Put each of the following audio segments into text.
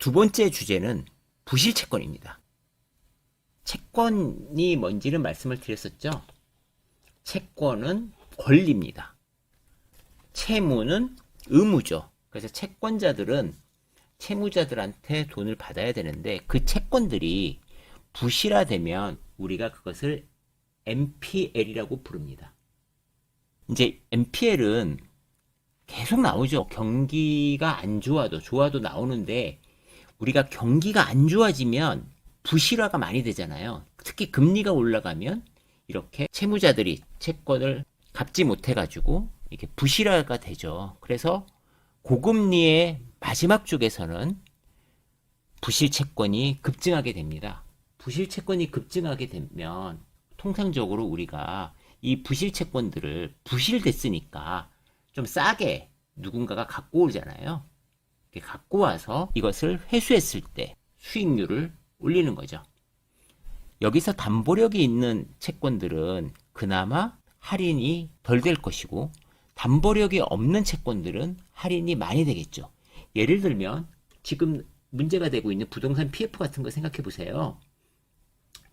두 번째 주제는 부실 채권입니다. 채권이 뭔지는 말씀을 드렸었죠. 채권은 권리입니다. 채무는 의무죠. 그래서 채권자들은 채무자들한테 돈을 받아야 되는데 그 채권들이 부실화되면 우리가 그것을 NPL이라고 부릅니다. 이제 NPL은 계속 나오죠. 경기가 안 좋아도 좋아도 나오는데 우리가 경기가 안 좋아지면 부실화가 많이 되잖아요. 특히 금리가 올라가면 이렇게 채무자들이 채권을 갚지 못해가지고 이렇게 부실화가 되죠. 그래서 고금리의 마지막 쪽에서는 부실 채권이 급증하게 됩니다. 부실 채권이 급증하게 되면 통상적으로 우리가 이 부실 채권들을 부실됐으니까 좀 싸게 누군가가 갖고 오잖아요. 갖고 와서 이것을 회수했을 때 수익률을 올리는 거죠. 여기서 담보력이 있는 채권들은 그나마 할인이 덜 될 것이고 담보력이 없는 채권들은 할인이 많이 되겠죠. 예를 들면 지금 문제가 되고 있는 부동산 PF 같은 거 생각해 보세요.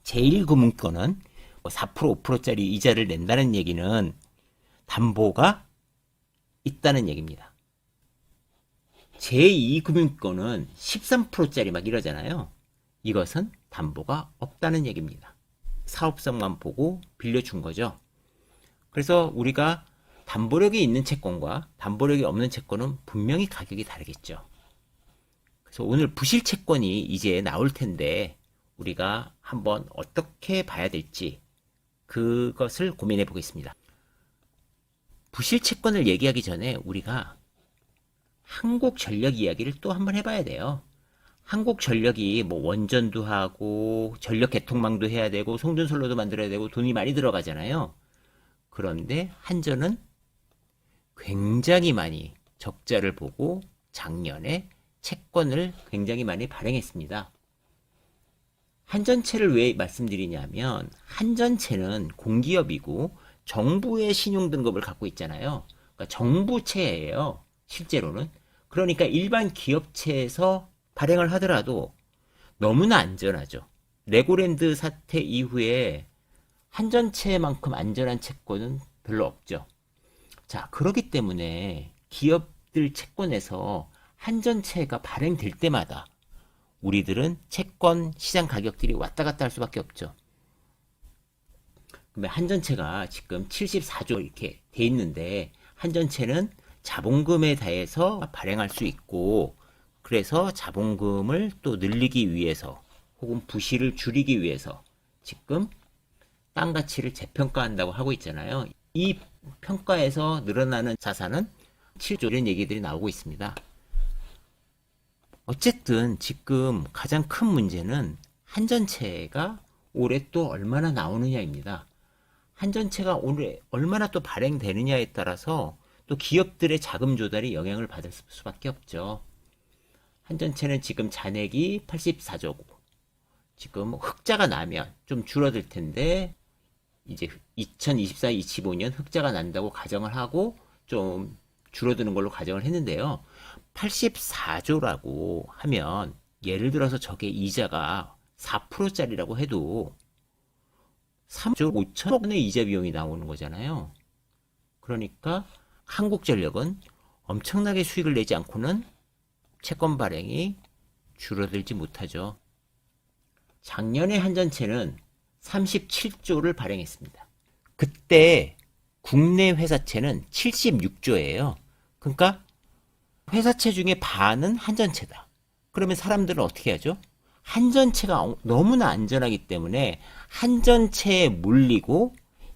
제1금융권은 4% 5%짜리 이자를 낸다는 얘기는 담보가 있다는 얘기입니다. 제2금융권은 13%짜리 막 이러잖아요. 이것은 담보가 없다는 얘기입니다. 사업성만 보고 빌려준 거죠. 그래서 우리가 담보력이 있는 채권과 담보력이 없는 채권은 분명히 가격이 다르겠죠. 그래서 오늘 부실 채권이 이제 나올 텐데 우리가 한번 어떻게 봐야 될지 그것을 고민해 보겠습니다. 부실 채권을 얘기하기 전에 우리가 한국전력 이야기를 또 한번 해봐야 돼요. 한국전력이 뭐 원전도 하고 전력 개통망도 해야 되고 송전솔로도 만들어야 되고 돈이 많이 들어가잖아요. 그런데 한전은 굉장히 많이 적자를 보고 작년에 채권을 굉장히 많이 발행했습니다. 한전채를 왜 말씀드리냐면 한전채는 공기업이고 정부의 신용등급을 갖고 있잖아요. 그러니까 정부채예요. 실제로는. 그러니까 일반 기업체에서 발행을 하더라도 너무나 안전하죠. 레고랜드 사태 이후에 한전채만큼 안전한 채권은 별로 없죠. 자, 그렇기 때문에 기업들 채권에서 한전채가 발행될 때마다 우리들은 채권 시장 가격들이 왔다 갔다 할 수밖에 없죠. 그러면 한전채가 지금 74조 이렇게 돼 있는데 한전채는 자본금에 대해서 발행할 수 있고 그래서 자본금을 또 늘리기 위해서 혹은 부실을 줄이기 위해서 지금 땅 가치를 재평가한다고 하고 있잖아요. 이 평가에서 늘어나는 자산은 7조 이런 얘기들이 나오고 있습니다. 어쨌든 지금 가장 큰 문제는 한전채가 올해 또 얼마나 나오느냐입니다. 한전채가 올해 얼마나 또 발행되느냐에 따라서 또 기업들의 자금 조달이 영향을 받을 수밖에 없죠. 한전채는 지금 잔액이 84조고 지금 흑자가 나면 좀 줄어들 텐데 이제 2024, 25년 흑자가 난다고 가정을 하고 좀 줄어드는 걸로 가정을 했는데요. 84조라고 하면 예를 들어서 저게 이자가 4%짜리라고 해도 3조 5천억 원의 이자 비용이 나오는 거잖아요. 그러니까 한국전력은 엄청나게 수익을 내지 않고는 채권 발행이 줄어들지 못하죠. 작년에 한전채는 37조를 발행했습니다. 그때 국내 회사채는 76조예요. 그러니까 회사채 중에 반은 한전채다. 그러면 사람들은 어떻게 하죠? 한전채가 너무나 안전하기 때문에 한전채에 물리고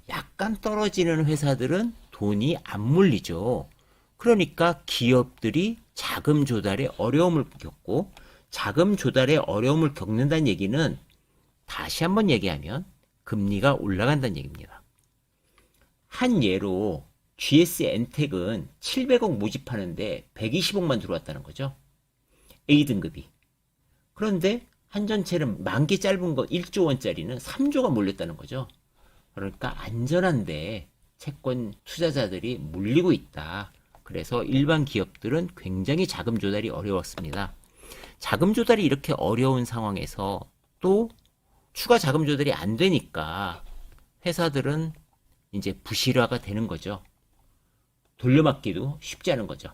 약간 떨어지는 회사들은 돈이 안 물리죠. 그러니까 기업들이 자금 조달에 어려움을 겪고 자금 조달에 어려움을 겪는다는 얘기는 다시 한번 얘기하면 금리가 올라간다는 얘기입니다. 한 예로 GS 엔텍은 700억 모집하는데 120억만 들어왔다는 거죠. A등급이. 그런데 한전채는 만기 짧은 거 1조 원짜리는 3조가 몰렸다는 거죠. 그러니까 안전한데 채권 투자자들이 물리고 있다. 그래서 일반 기업들은 굉장히 자금 조달이 어려웠습니다. 자금 조달이 이렇게 어려운 상황에서 또 추가 자금 조달이 안 되니까 회사들은 이제 부실화가 되는 거죠. 돌려막기도 쉽지 않은 거죠.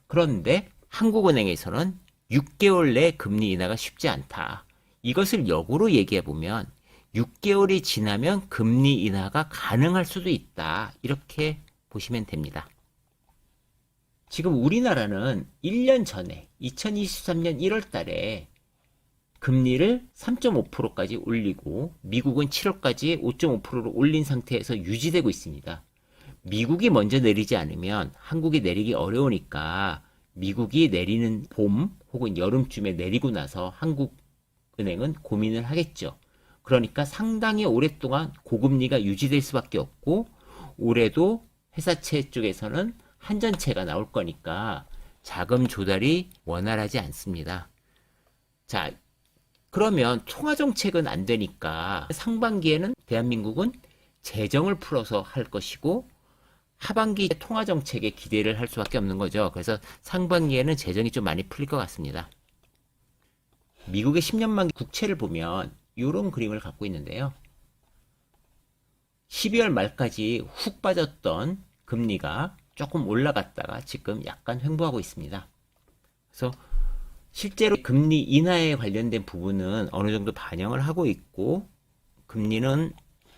그런데 한국은행에서는 6개월 내 금리 인하가 쉽지 않다. 이것을 역으로 얘기해 보면 6개월이 지나면 금리 인하가 가능할 수도 있다. 이렇게 보시면 됩니다. 지금 우리나라는 1년 전에 2023년 1월 달에 금리를 3.5%까지 올리고 미국은 7월까지 5.5%로 올린 상태에서 유지되고 있습니다. 미국이 먼저 내리지 않으면 한국이 내리기 어려우니까 미국이 내리는 봄 혹은 여름쯤에 내리고 나서 한국은행은 고민을 하겠죠. 그러니까 상당히 오랫동안 고금리가 유지될 수밖에 없고 올해도 회사채 쪽에서는 한전채가 나올 거니까 자금 조달이 원활하지 않습니다. 자, 그러면 통화정책은 안 되니까 상반기에는 대한민국은 재정을 풀어서 할 것이고 하반기 통화정책에 기대를 할 수밖에 없는 거죠. 그래서 상반기에는 재정이 좀 많이 풀릴 것 같습니다. 미국의 10년만 국채를 보면 이런 그림을 갖고 있는데요. 12월 말까지 훅 빠졌던 금리가 조금 올라갔다가 지금 약간 횡보하고 있습니다. 그래서 실제로 금리 인하에 관련된 부분은 어느 정도 반영을 하고 있고 금리는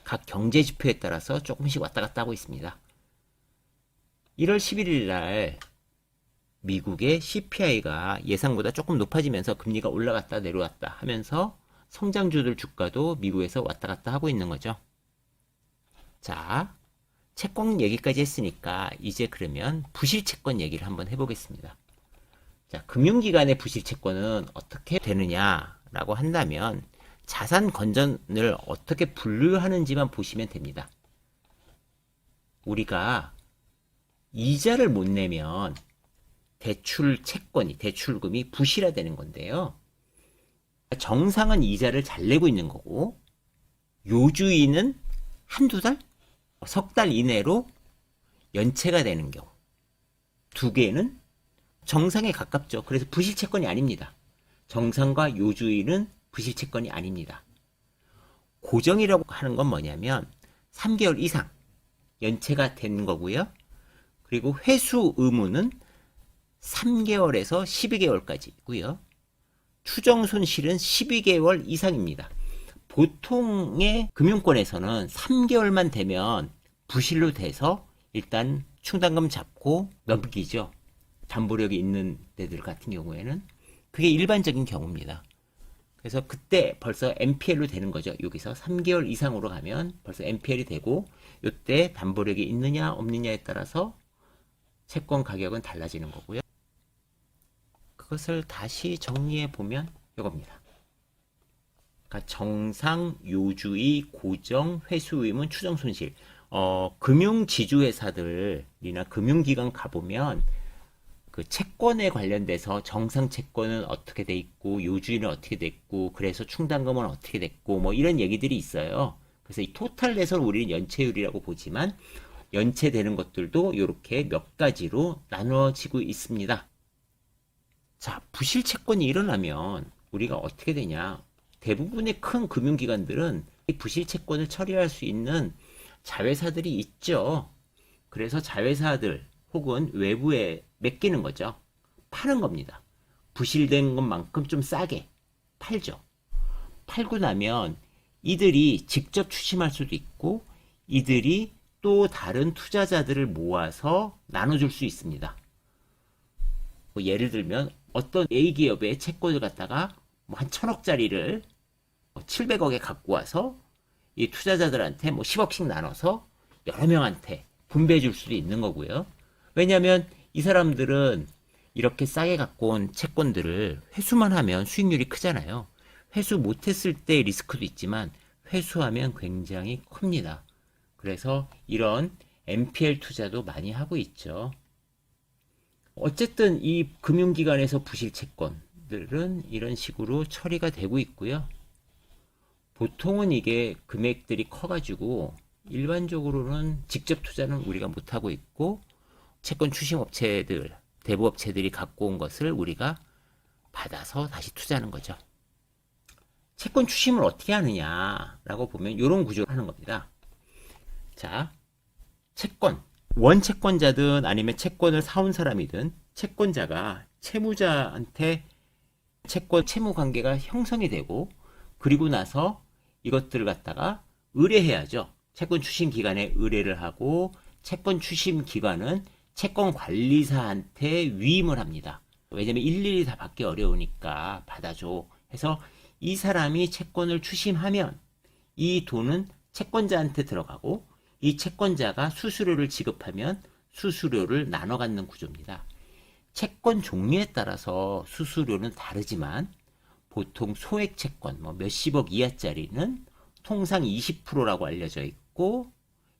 각 경제 지표에 따라서 조금씩 왔다 갔다 하고 있습니다. 1월 11일 날 미국의 CPI가 예상보다 조금 높아지면서 금리가 올라갔다 내려왔다 하면서 성장주들 주가도 미국에서 왔다 갔다 하고 있는 거죠. 자, 채권 얘기까지 했으니까 이제 그러면 부실채권 얘기를 한번 해보겠습니다. 자, 금융기관의 부실채권은 어떻게 되느냐라고 한다면 자산 건전을 어떻게 분류하는지만 보시면 됩니다. 우리가 이자를 못 내면 대출금이 부실화되는 건데요. 정상은 이자를 잘 내고 있는 거고 요주인은 한두 달? 석 달 이내로 연체가 되는 경우. 두 개는 정상에 가깝죠. 그래서 부실채권이 아닙니다. 정상과 요주인은 부실채권이 아닙니다. 고정이라고 하는 건 뭐냐면 3개월 이상 연체가 된 거고요. 그리고 회수 의무는 3개월에서 12개월까지고요. 추정 손실은 12개월 이상입니다. 보통의 금융권에서는 3개월만 되면 부실로 돼서 일단 충당금 잡고 넘기죠. 담보력이 있는 데들 같은 경우에는 그게 일반적인 경우입니다. 그래서 그때 벌써 NPL로 되는 거죠. 여기서 3개월 이상으로 가면 벌써 NPL이 되고 이때 담보력이 있느냐 없느냐에 따라서 채권 가격은 달라지는 거고요. 그것을 다시 정리해 보면 이겁니다. 그러니까 정상, 요주의, 고정, 회수 의무, 추정 손실. 금융지주회사들이나 금융기관 가보면 그 채권에 관련돼서 정상 채권은 어떻게 돼 있고 요주인은 어떻게 됐고 그래서 충당금은 어떻게 됐고 뭐 이런 얘기들이 있어요. 그래서 이 토탈 내선 우리는 연체율이라고 보지만 연체되는 것들도 이렇게 몇 가지로 나누어지고 있습니다. 자, 부실 채권이 일어나면 우리가 어떻게 되냐? 대부분의 큰 금융기관들은 이 부실 채권을 처리할 수 있는 자회사들이 있죠. 그래서 자회사들 혹은 외부에 맡기는 거죠. 파는 겁니다. 부실된 것만큼 좀 싸게 팔죠. 팔고 나면 이들이 직접 추심할 수도 있고 이들이 또 다른 투자자들을 모아서 나눠줄 수 있습니다. 뭐 예를 들면 어떤 A기업의 채권을 갖다가 한 1000억짜리를 700억에 갖고 와서 이 투자자들한테 10억씩 나눠서 여러 명한테 분배해 줄 수도 있는 거고요. 왜냐하면 이 사람들은 이렇게 싸게 갖고 온 채권들을 회수만 하면 수익률이 크잖아요. 회수 못했을 때 리스크도 있지만 회수하면 굉장히 큽니다. 그래서 이런 NPL 투자도 많이 하고 있죠. 어쨌든 이 금융기관에서 부실 채권들은 이런 식으로 처리가 되고 있고요. 보통은 이게 금액들이 커가지고 일반적으로는 직접 투자는 우리가 못하고 있고 채권 추심업체들, 대부업체들이 갖고 온 것을 우리가 받아서 다시 투자하는 거죠. 채권 추심을 어떻게 하느냐라고 보면 이런 구조로 하는 겁니다. 자, 채권, 원채권자든 아니면 채권을 사온 사람이든 채권자가 채무자한테 채무 관계가 형성이 되고 그리고 나서 이것들을 갖다가 의뢰해야죠. 채권 추심 기관에 의뢰를 하고 채권 추심 기관은 채권 관리사한테 위임을 합니다. 왜냐면 일일이 다 받기 어려우니까 받아줘 해서 이 사람이 채권을 추심하면 이 돈은 채권자한테 들어가고 이 채권자가 수수료를 지급하면 수수료를 나눠 갖는 구조입니다. 채권 종류에 따라서 수수료는 다르지만 보통 소액 채권 몇십억 이하짜리는 통상 20%라고 알려져 있고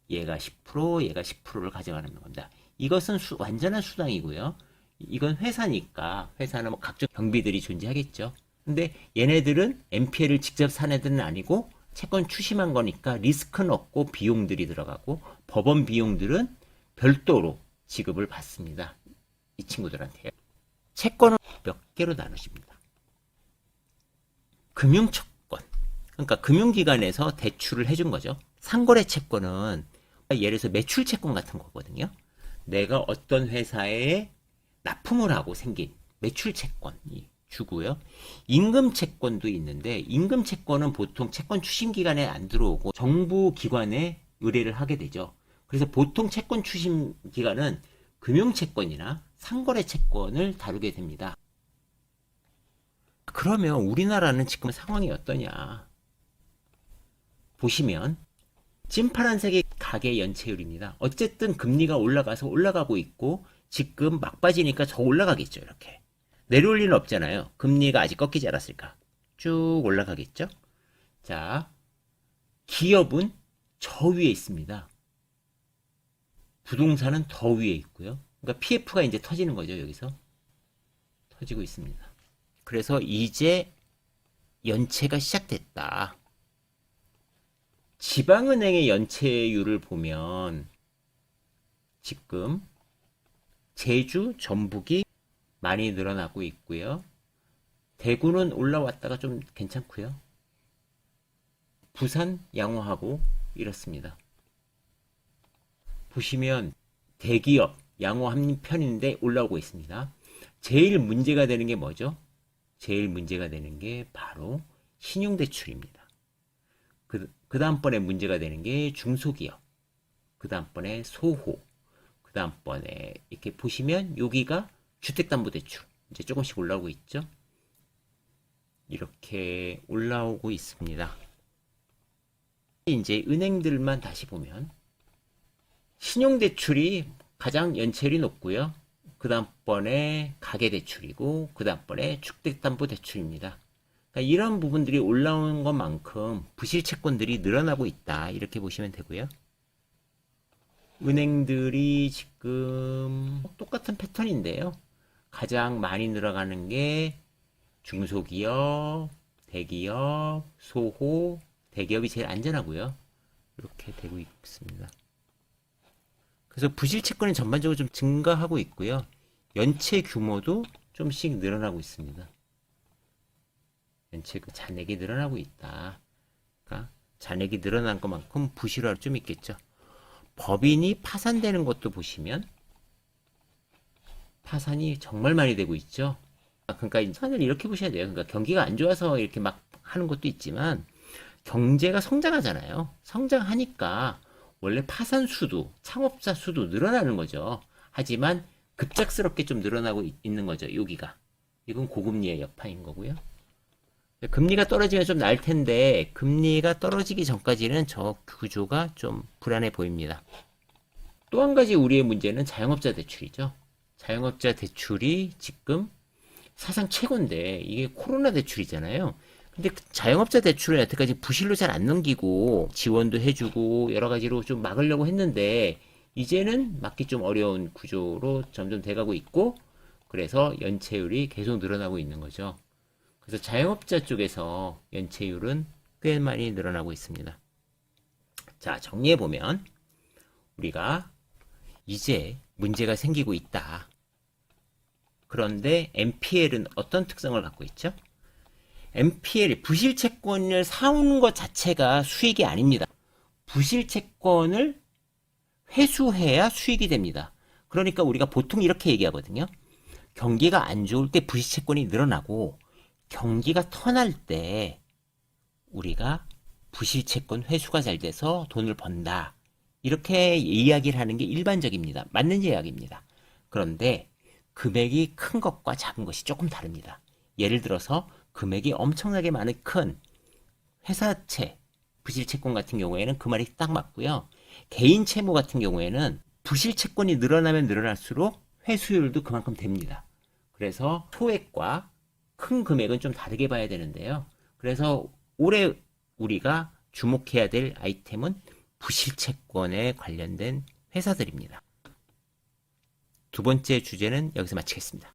얘가 10%, 얘가 10%를 가져가는 겁니다. 이것은 완전한 수당이고요. 이건 회사니까 회사는 각종 경비들이 존재하겠죠. 근데 얘네들은 NPL을 직접 산 애들은 아니고 채권 추심한 거니까 리스크는 없고 비용들이 들어가고 법원 비용들은 별도로 지급을 받습니다. 이 친구들한테. 채권은 몇 개로 나누십니다. 금융채권. 그러니까 금융기관에서 대출을 해준 거죠. 상거래 채권은 예를 들어서 매출채권 같은 거거든요. 내가 어떤 회사에 납품을 하고 생긴 매출채권이 주고요. 임금채권도 있는데 임금채권은 보통 채권 추심기관에 안 들어오고 정부기관에 의뢰를 하게 되죠. 그래서 보통 채권 추심기관은 금융채권이나 상거래채권을 다루게 됩니다. 그러면 우리나라는 지금 상황이 어떠냐 보시면 찐파란색의 가계 연체율입니다. 어쨌든 금리가 올라가서 올라가고 있고 지금 막바지니까 더 올라가겠죠. 이렇게 내려올 리는 없잖아요. 금리가 아직 꺾이지 않았을까. 쭉 올라가겠죠. 자, 기업은 저 위에 있습니다. 부동산은 더 위에 있고요. 그러니까 PF가 이제 터지는 거죠. 여기서 터지고 있습니다. 그래서 이제 연체가 시작됐다. 지방은행의 연체율을 보면 지금 제주, 전북이 많이 늘어나고 있고요. 대구는 올라왔다가 좀 괜찮고요. 부산 양호하고 이렇습니다. 보시면 대기업 양호한 편인데 올라오고 있습니다. 제일 문제가 되는 게 뭐죠? 제일 문제가 되는 게 바로 신용대출입니다. 그 다음번에 문제가 되는 게 중소기업, 그 다음번에 소호, 그 다음번에 이렇게 보시면 여기가 주택담보대출 이제 조금씩 올라오고 있죠. 이렇게 올라오고 있습니다. 이제 은행들만 다시 보면 신용대출이 가장 연체율이 높고요. 그 다음번에 가계대출이고 그 다음번에 주택담보대출입니다. 그러니까 이런 부분들이 올라오는 것만큼 부실채권들이 늘어나고 있다 이렇게 보시면 되고요. 은행들이 지금 똑같은 패턴인데요. 가장 많이 늘어가는 게 중소기업, 대기업, 소호, 대기업이 제일 안전하고요. 이렇게 되고 있습니다. 그래서 부실채권은 전반적으로 좀 증가하고 있고요. 연체 규모도 좀씩 늘어나고 있습니다. 연체 잔액이 늘어나고 있다. 그러니까 잔액이 늘어난 것만큼 부실화로 좀 있겠죠. 법인이 파산되는 것도 보시면 파산이 정말 많이 되고 있죠. 그러니까 파산을 이렇게 보셔야 돼요. 그러니까 경기가 안 좋아서 이렇게 막 하는 것도 있지만 경제가 성장하잖아요. 성장하니까 원래 파산 수도 창업자 수도 늘어나는 거죠. 하지만 급작스럽게 좀 늘어나고 있는 거죠. 여기가. 이건 고금리의 여파인 거고요. 금리가 떨어지면 좀 날 텐데 금리가 떨어지기 전까지는 저 구조가 좀 불안해 보입니다. 또 한 가지 우리의 문제는 자영업자 대출이죠. 자영업자 대출이 지금 사상 최고인데 이게 코로나 대출이잖아요. 근데 자영업자 대출을 여태까지 부실로 잘 안 넘기고 지원도 해주고 여러 가지로 좀 막으려고 했는데 이제는 막기 좀 어려운 구조로 점점 돼가고 있고 그래서 연체율이 계속 늘어나고 있는 거죠. 그래서 자영업자 쪽에서 연체율은 꽤 많이 늘어나고 있습니다. 자, 정리해보면 우리가 이제 문제가 생기고 있다. 그런데 NPL은 어떤 특성을 갖고 있죠? NPL, 부실채권을 사오는 것 자체가 수익이 아닙니다. 부실채권을 회수해야 수익이 됩니다. 그러니까 우리가 보통 이렇게 얘기하거든요. 경기가 안 좋을 때 부실채권이 늘어나고 경기가 터날 때 우리가 부실채권 회수가 잘 돼서 돈을 번다. 이렇게 이야기를 하는 게 일반적입니다. 맞는 이야기입니다. 그런데 금액이 큰 것과 작은 것이 조금 다릅니다. 예를 들어서 금액이 엄청나게 많은 큰 회사채, 부실채권 같은 경우에는 그 말이 딱 맞고요. 개인 채무 같은 경우에는 부실채권이 늘어나면 늘어날수록 회수율도 그만큼 됩니다. 그래서 소액과 큰 금액은 좀 다르게 봐야 되는데요. 그래서 올해 우리가 주목해야 될 아이템은 부실채권에 관련된 회사들입니다. 두 번째 주제는 여기서 마치겠습니다.